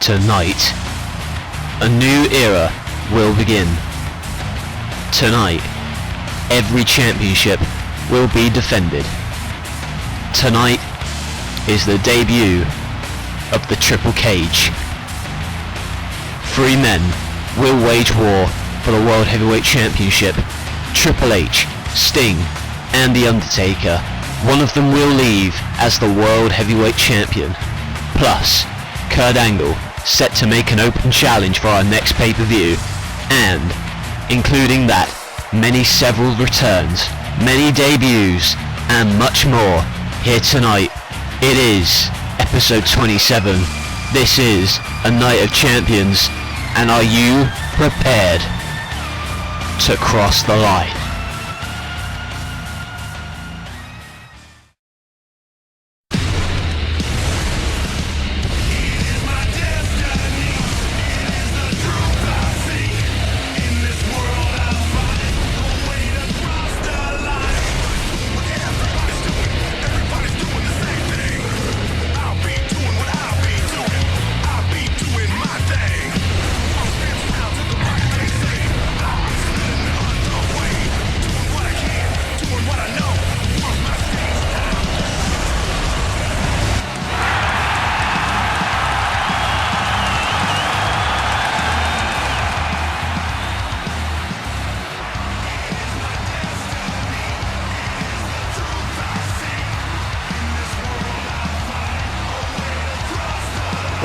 Tonight, a new era will begin. Tonight, every championship will be defended. Tonight is the debut of the Triple Cage. Three men will wage war for the World Heavyweight Championship. Triple H, Sting, and The Undertaker. One of them will leave as the World Heavyweight Champion. Plus, Kurt Angle, set to make an open challenge for our next pay-per-view. And, including that, several returns, many debuts, and much more here tonight. It is episode 27. This is a Night of Champions. And are you prepared to cross the line?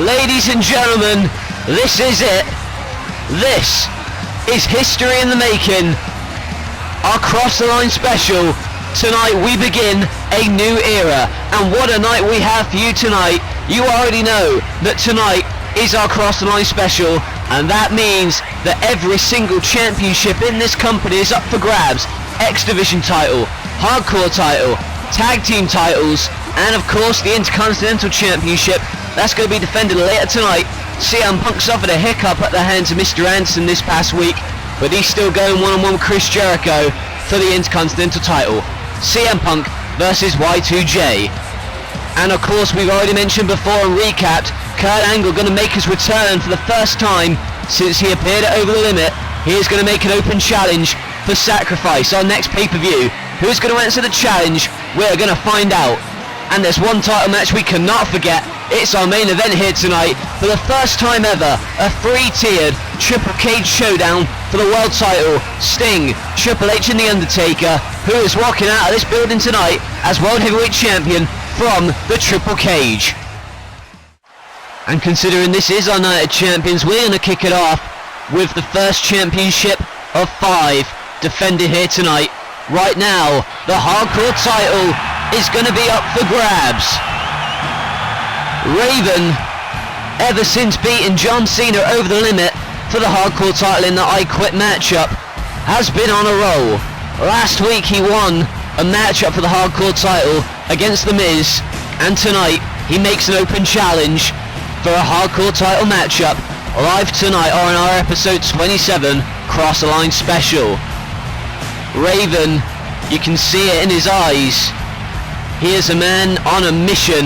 Ladies and gentlemen, this is it. This is history in the making. Our Cross the Line special. Tonight we begin a new era. And what a night we have for you tonight. You already know that tonight is our Cross the Line special. And that means that every single championship in this company is up for grabs. X Division title, Hardcore title, Tag Team titles, and of course the Intercontinental Championship. That's going to be defended later tonight. CM Punk suffered a hiccup at the hands of Mr. Anderson this past week, but he's still going one-on-one with Chris Jericho for the Intercontinental title. CM Punk versus Y2J. And of course, we've already mentioned before and recapped, Kurt Angle going to make his return for the first time since he appeared at Over the Limit. He is going to make an open challenge for Sacrifice, our next pay-per-view. Who's going to answer the challenge? We're going to find out. And there's one title match we cannot forget. It's our main event here tonight. For the first time ever, a three-tiered Triple Cage showdown for the world title. Sting, Triple H and The Undertaker, who is walking out of this building tonight as World Heavyweight Champion from the Triple Cage. And considering this is our Night of Champions, we're going to kick it off with the first championship of 5 defended here tonight. Right now, the Hardcore title is going to be up for grabs. Raven, ever since beating John Cena over the limit for the Hardcore title in the I Quit matchup, has been on a roll. Last week he won a matchup for the Hardcore title against The Miz, and tonight he makes an open challenge for a Hardcore title matchup live tonight on our episode 27 Cross the Line special. Raven, you can see it in his eyes. He is a man on a mission.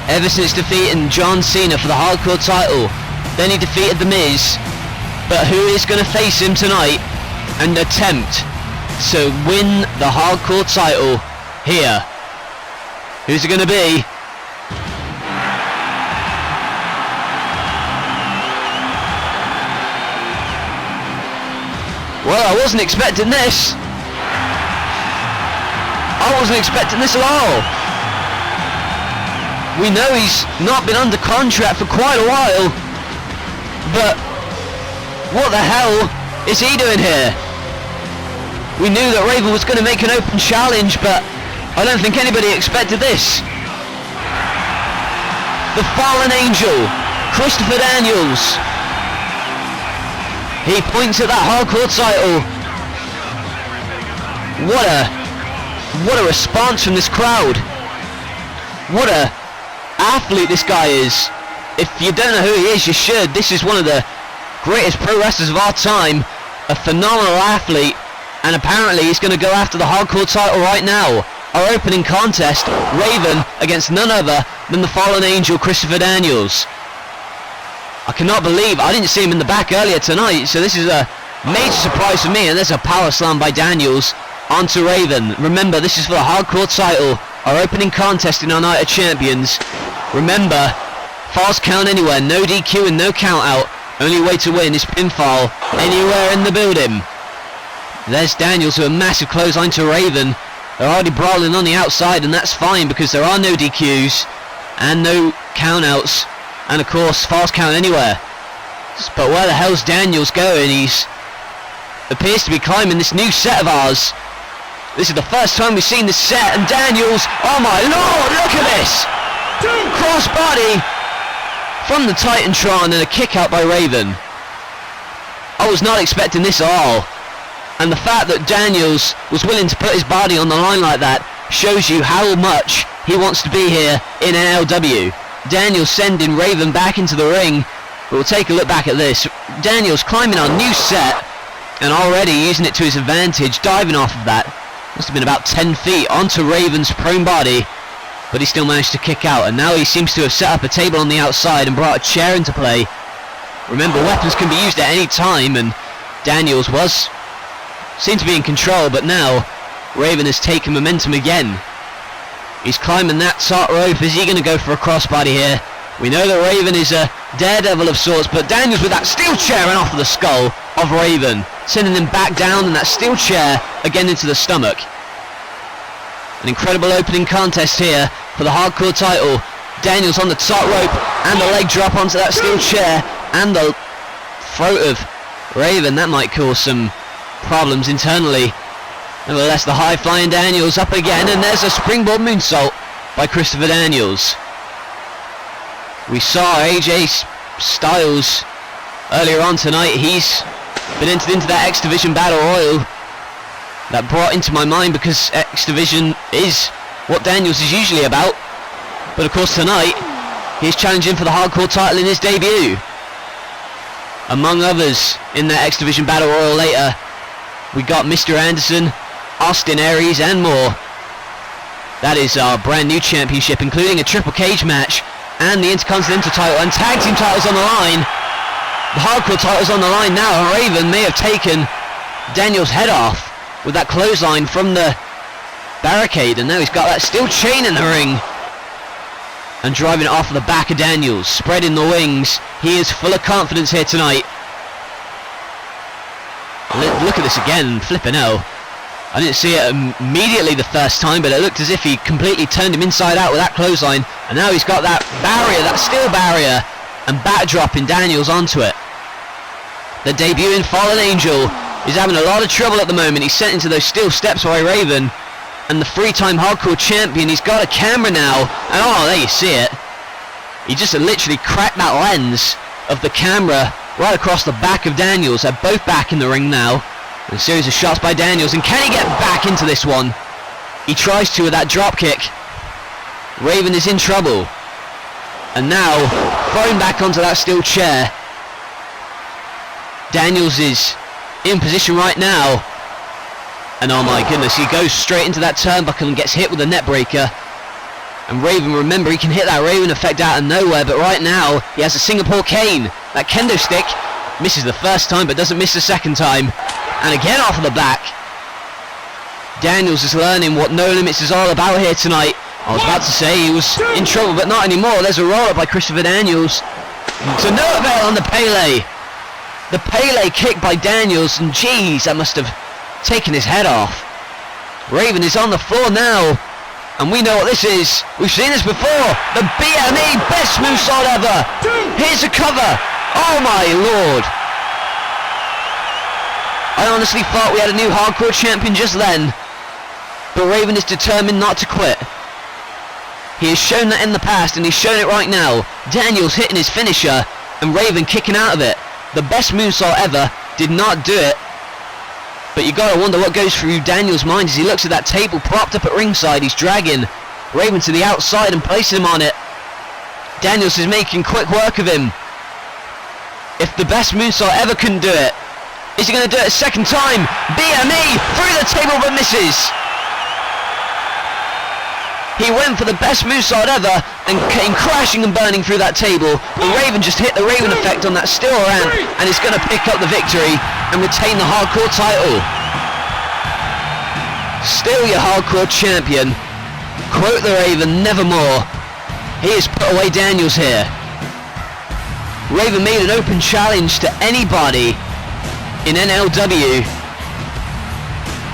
Ever since defeating John Cena for the Hardcore title, then he defeated The Miz. But who is going to face him tonight and attempt to win the Hardcore title here? Who's it going to be? Well, I wasn't expecting this. I wasn't expecting this at all. We know he's not been under contract for quite a while, but what the hell is he doing here? We knew that Raven was going to make an open challenge, but I don't think anybody expected this. The Fallen Angel, Christopher Daniels. He points at that Hardcore title. What a response from this crowd. What a athlete this guy is. If you don't know who he is, you should. This is one of the greatest pro wrestlers of our time. A phenomenal athlete. And apparently he's going to go after the Hardcore title right now. Our opening contest, Raven against none other than the Fallen Angel, Christopher Daniels. I cannot believe I didn't see him in the back earlier tonight, so this is a major surprise for me, and there's a power slam by Daniels onto Raven. Remember, this is for the hardcore title, our opening contest in our Night of Champions. Remember, fast count anywhere, no DQ and no count out. Only way to win is pinfall anywhere in the building. There's Daniels with a massive clothesline to Raven. They're already brawling on the outside, and that's fine because there are no DQs and no count outs. And of course, fast count anywhere. But where the hell's Daniels going? He's appears to be climbing this new set of ours. This is the first time we've seen this set, and Daniels, oh my lord, look at this! Crossbody from the Titantron and a kick out by Raven. I was not expecting this at all. And the fact that Daniels was willing to put his body on the line like that shows you how much he wants to be here in NLW. Daniels sending Raven back into the ring. But we'll take a look back at this. Daniels climbing our new set and already using it to his advantage, diving off of that. Must have been about 10 feet onto Raven's prone body, but he still managed to kick out, and now he seems to have set up a table on the outside and brought a chair into play. Remember, weapons can be used at any time, and Daniels seemed to be in control, but now Raven has taken momentum again. He's climbing that top rope. Is he going to go for a crossbody here? We know that Raven is a daredevil of sorts, but Daniels with that steel chair and off of the skull of Raven, sending him back down, and that steel chair again into the stomach. An incredible opening contest here for the hardcore title. Daniels on the top rope and the leg drop onto that steel chair and the throat of Raven. That might cause some problems internally. Nevertheless, the high-flying Daniels up again, and there's a springboard moonsault by Christopher Daniels. We saw AJ Styles earlier on tonight. He's been entered into that X Division Battle Royal. That brought into my mind because X Division is what Daniels is usually about. But of course tonight, he's challenging for the hardcore title in his debut. Among others in that X Division Battle Royal later, we got Mr. Anderson, Austin Aries and more. That is our brand new championship, including a triple cage match and the Intercontinental title and tag team titles on the line. The hardcore title's on the line now, and Raven may have taken Daniels' head off with that clothesline from the barricade, and now he's got that steel chain in the ring and driving it off of the back of Daniels, spreading the wings. He is full of confidence here tonight. Look at this again, flipping hell. I didn't see it immediately the first time, but it looked as if he completely turned him inside out with that clothesline, and now he's got that barrier, that steel barrier, and backdropping Daniels onto it. The debuting Fallen Angel is having a lot of trouble at the moment. He's sent into those steel steps by Raven, and the three-time hardcore champion, he's got a camera now, and oh, there you see it. He just literally cracked that lens of the camera right across the back of Daniels. They're both back in the ring now. A series of shots by Daniels, and can he get back into this one? He tries to with that drop kick. Raven is in trouble, and now thrown back onto that steel chair. Daniels is in position right now, and oh my goodness, he goes straight into that turnbuckle and gets hit with a net breaker. And Raven, remember, he can hit that Raven effect out of nowhere, but right now he has a Singapore cane. That kendo stick misses the first time but doesn't miss the second time. And again off of the back. Daniels is learning what No Limits is all about here tonight. I was about to say he was in trouble, but not anymore. There's a roll-up by Christopher Daniels. So no avail on the Pele. The Pele kick by Daniels, and geez, that must have taken his head off. Raven is on the floor now, and we know what this is. We've seen this before. The BME best moonsault ever. Here's a cover. Oh my lord. I honestly thought we had a new hardcore champion just then, but Raven is determined not to quit. He has shown that in the past, and he's shown it right now. Daniels hitting his finisher, and Raven kicking out of it. The best moonsault ever, did not do it. But you gotta wonder what goes through Daniels' mind as he looks at that table propped up at ringside. He's dragging Raven to the outside and placing him on it. Daniels is making quick work of him. If the best moonsault ever couldn't do it, is he going to do it a second time? BME through the table but misses. He went for the best moonsault ever and came crashing and burning through that table. The Raven just hit the Raven effect on that steel ramp and is going to pick up the victory and retain the hardcore title. Still your hardcore champion. Quote the Raven, nevermore. He has put away Daniels here. Raven made an open challenge to anybody in NLW.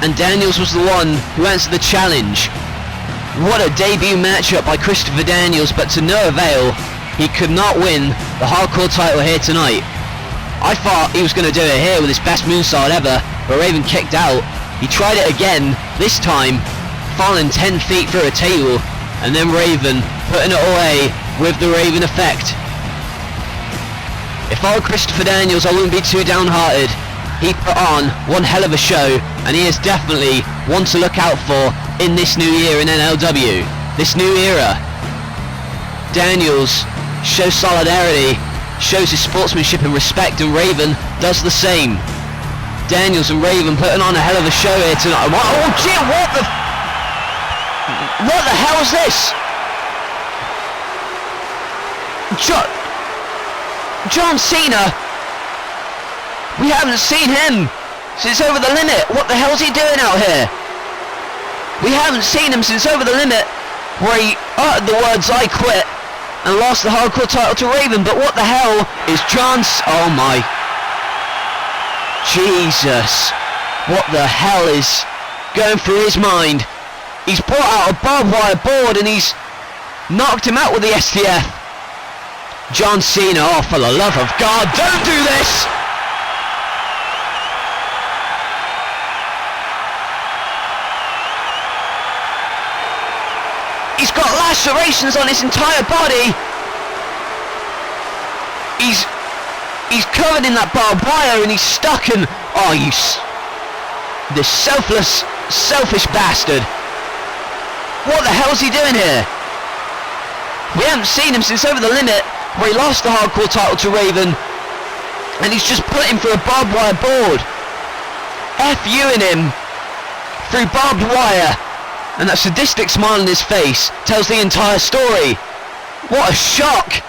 And Daniels was the one who answered the challenge. What a debut matchup by Christopher Daniels, but to no avail. He could not win the hardcore title here tonight. I thought he was going to do it here with his best moonsault ever, but Raven kicked out. He tried it again, this time falling 10 feet through a table, and then Raven putting it away with the Raven effect. If I were Christopher Daniels, I wouldn't be too downhearted. He put on one hell of a show, and he is definitely one to look out for in this new year in NLW, this new era. Daniels shows solidarity, shows his sportsmanship and respect, and Raven does the same. Daniels and Raven putting on a hell of a show here tonight. Oh gee, what the hell is this? John Cena. We haven't seen him since Over the Limit. What the hell's he doing out here? We haven't seen him since Over the Limit, where he uttered the words "I quit" and lost the hardcore title to Raven. But what the hell is oh my Jesus, what the hell is going through his mind? He's brought out a barbed wire board and he's knocked him out with the STF. John Cena, oh for the love of God, don't do this! He's got lacerations on his entire body. He's covered in that barbed wire and he's stuck in... Oh, this selfish bastard. What the hell's he doing here? We haven't seen him since Over the Limit, where he lost the hardcore title to Raven. And he's just put him through a barbed wire board. F-U-ing him through barbed wire. And that sadistic smile on his face tells the entire story. What a shock!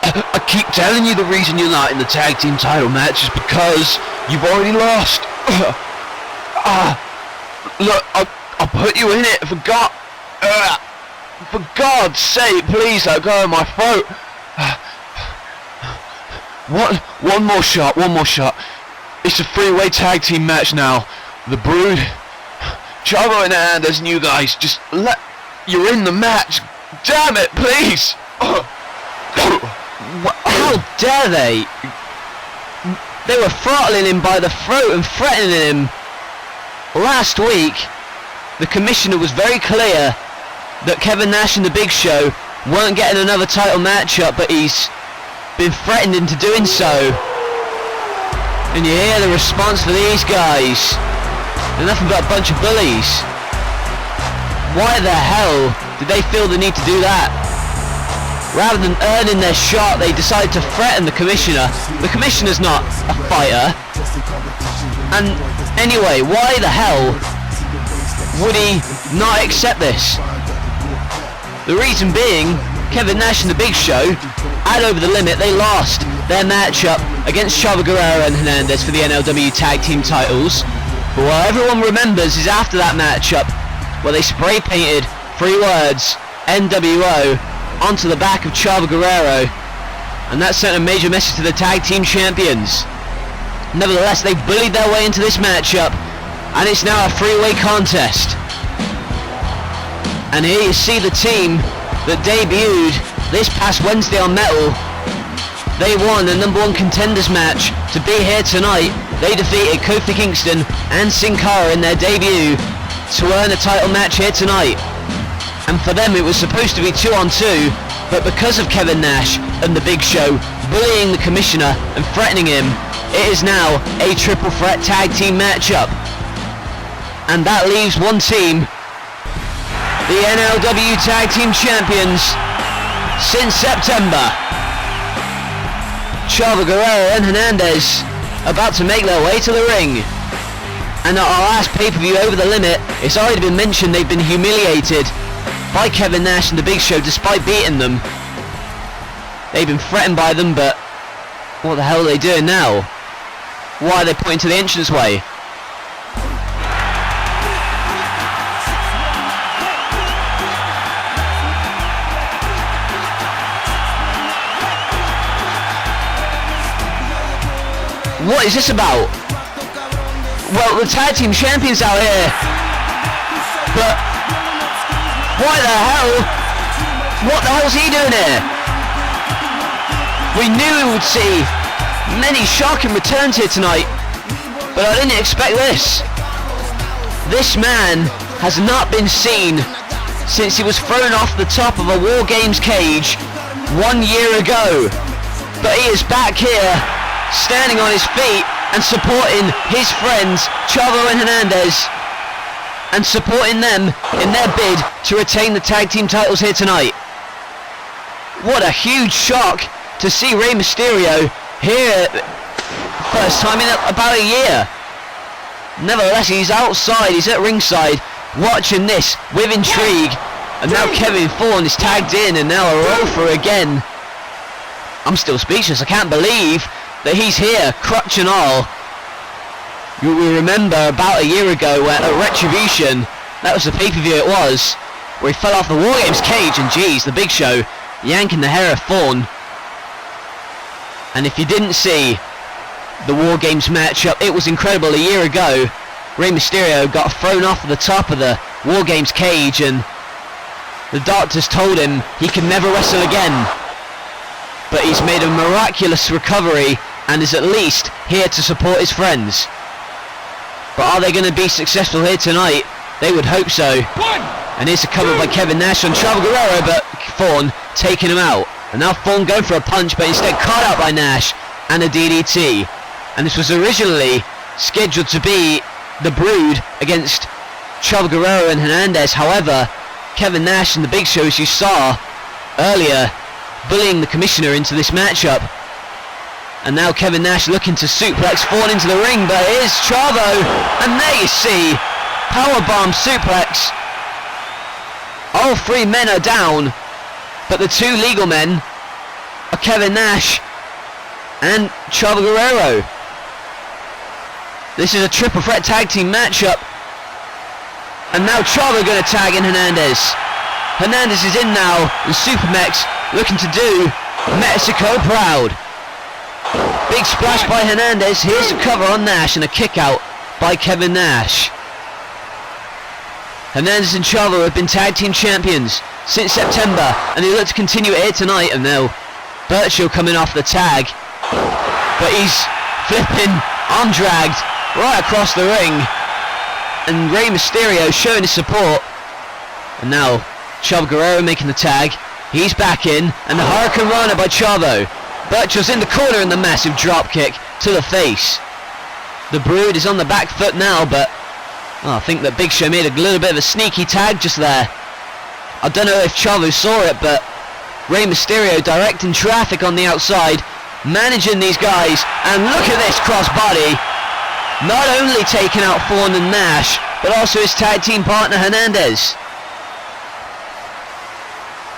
I keep telling you the reason you're not in the tag team title match is because you've already lost. Look, I'll put you in it for God's sake, please let go of my throat. One more shot. It's a three-way tag team match now. The Brood, Chavo and Hernandez, and you guys, you're in the match. Damn it, please. How dare they? They were throttling him by the throat and threatening him. Last week, the commissioner was very clear that Kevin Nash and the Big Show weren't getting another title matchup, but he's been threatened into doing so. And you hear the response for these guys. They're nothing but a bunch of bullies. Why the hell did they feel the need to do that? Rather than earning their shot, they decided to threaten the commissioner. The commissioner's not a fighter. And anyway, why the hell would he not accept this? The reason being, Kevin Nash and the Big Show, at Over the Limit, they lost their matchup against Chavo Guerrero and Hernandez for the NLW Tag Team titles. But what everyone remembers is after that matchup, where they spray painted 3 words, NWO, onto the back of Chavo Guerrero, and that sent a major message to the Tag Team champions. Nevertheless, they bullied their way into this matchup, and it's now a 3-way contest. And here you see the team that debuted this past Wednesday on Metal. They won the #1 contenders match to be here tonight. They defeated Kofi Kingston and Sin Cara in their debut to earn a title match here tonight. And for them it was supposed to be 2-on-2, but because of Kevin Nash and the Big Show bullying the commissioner and threatening him, it is now a triple threat tag team matchup. And that leaves one team, the NLW Tag Team Champions since September. Chavo Guerrero and Hernandez about to make their way to the ring. And at our last pay-per-view Over the Limit, it's already been mentioned they've been humiliated by Kevin Nash and the Big Show despite beating them. They've been threatened by them, but what the hell are they doing now? Why are they pointing to the entranceway? What is this about? Well, the tag team champions out here. But why the hell? What the hell's he doing here? We knew we would see many shocking returns here tonight, but I didn't expect this. This man has not been seen since he was thrown off the top of a War Games cage 1 year ago. But he is back here, standing on his feet and supporting his friends Chavo and Hernandez, and supporting them in their bid to retain the tag team titles here tonight. What a huge shock to see Rey Mysterio here, first time in about a year. Nevertheless, he's outside, he's at ringside watching this with intrigue, and now Kevin Thorn is tagged in, and now a roll for again. I'm still speechless. I can't believe that he's here, crutch and all. You will remember about a year ago where at Retribution, that was the pay-per-view it was, where he fell off the War Games cage, and geez, the Big Show yanking the hair of Thorn. And if you didn't see the War Games matchup, it was incredible. A year ago, Rey Mysterio got thrown off the top of the War Games cage, and the doctors told him he could never wrestle again. But he's made a miraculous recovery and is at least here to support his friends. But are they going to be successful here tonight? They would hope so. And here's a cover by Kevin Nash on Chavo Guerrero, but Thorn taking him out. And now Thorn going for a punch, but instead caught out by Nash and a DDT. And this was originally scheduled to be the Brood against Chavo Guerrero and Hernandez. However, Kevin Nash and the Big Show, as you saw earlier, bullying the commissioner into this matchup. And now Kevin Nash looking to suplex Thorn into the ring, but here's Chavo, and there you see, powerbomb suplex. All three men are down, but the two legal men are Kevin Nash and Chavo Guerrero. This is a triple threat tag team matchup, and now Chavo going to tag in Hernandez. Hernandez is in now, and Supermex looking to do Mexico proud. Big splash by Hernandez. Here's a cover on Nash and a kick out by Kevin Nash. Hernandez and Chavo have been tag team champions since September, and they look to continue it here tonight. And now Burchill coming off the tag, but he's flipping arm dragged right across the ring, and Rey Mysterio showing his support. And now Chavo Guerrero making the tag. He's back in, and the Hurricane Rana by Chavo. Burchill's in the corner, and the massive drop kick to the face. The Brood is on the back foot now, but I think that Big Show made a little bit of a sneaky tag just there. I don't know if Chavo saw it, but Rey Mysterio directing traffic on the outside, managing these guys, and look at this crossbody. Not only taking out Thorn and Nash, but also his tag team partner Hernandez.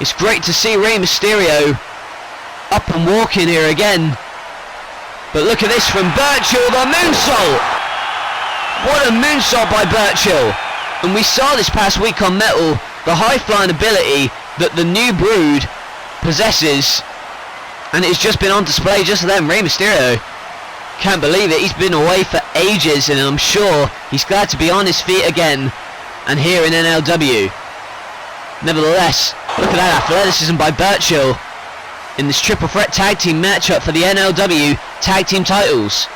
It's great to see Rey Mysterio up and walking here again. But look at this from Burchill, the moonsault! What a moonsault by Burchill! And we saw this past week on Metal the high-flying ability that the new Brood possesses, and it's just been on display just then. Rey Mysterio, can't believe it, he's been away for ages, and I'm sure he's glad to be on his feet again and here in NLW. Nevertheless, look at that athleticism by Burchill in this triple threat tag team matchup for the NLW tag team titles.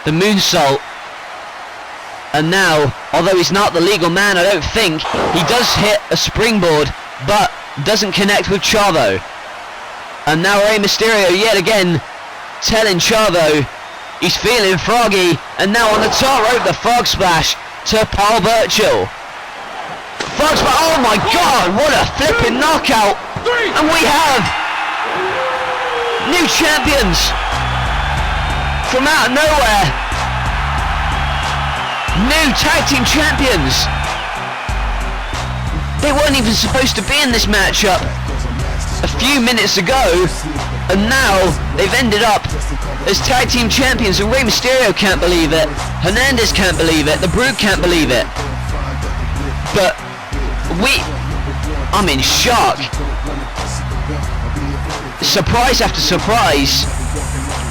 The moonsault, and now, although he's not the legal man, I don't think, he does hit a springboard, but doesn't connect with Chavo. And now Rey Mysterio yet again telling Chavo he's feeling froggy, and now on the top rope the frog splash to Paul Burchill. Frog splash, oh my god, what a flipping knockout! And we have new champions! from out of nowhere. New tag team champions. They weren't even supposed to be in this matchup a few minutes ago, and now they've ended up as tag team champions, and Rey Mysterio can't believe it, Hernandez can't believe it, the Brood can't believe it. But I'm in shock. Surprise after surprise.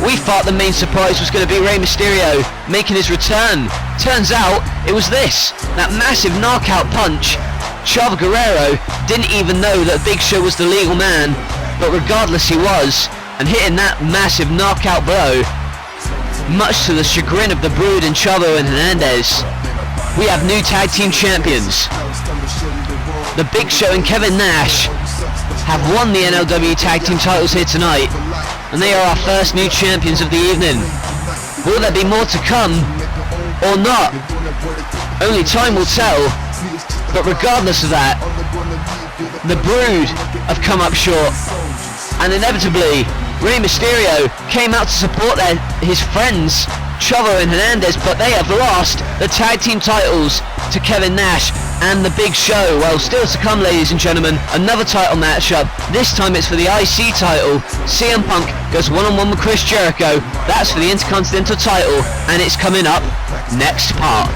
We thought the main surprise was going to be Rey Mysterio making his return. Turns out it was this, that massive knockout punch. Chavo Guerrero didn't even know that Big Show was the legal man, but regardless he was, and hitting that massive knockout blow, much to the chagrin of the Brood and Chavo and Hernandez. We have new tag team champions. The Big Show and Kevin Nash have won the NLW tag team titles here tonight, and they are our first new champions of the evening. Will there be more to come or not? Only time will tell. But regardless of that, the Brood have come up short, and inevitably Rey Mysterio came out to support his friends Chavo and Hernandez, but they have lost the tag team titles to Kevin Nash and the Big Show. Well, still to come, ladies and gentlemen, another title matchup. This time it's for the IC title. CM Punk goes one-on-one with Chris Jericho. That's for the Intercontinental title, and it's coming up next part.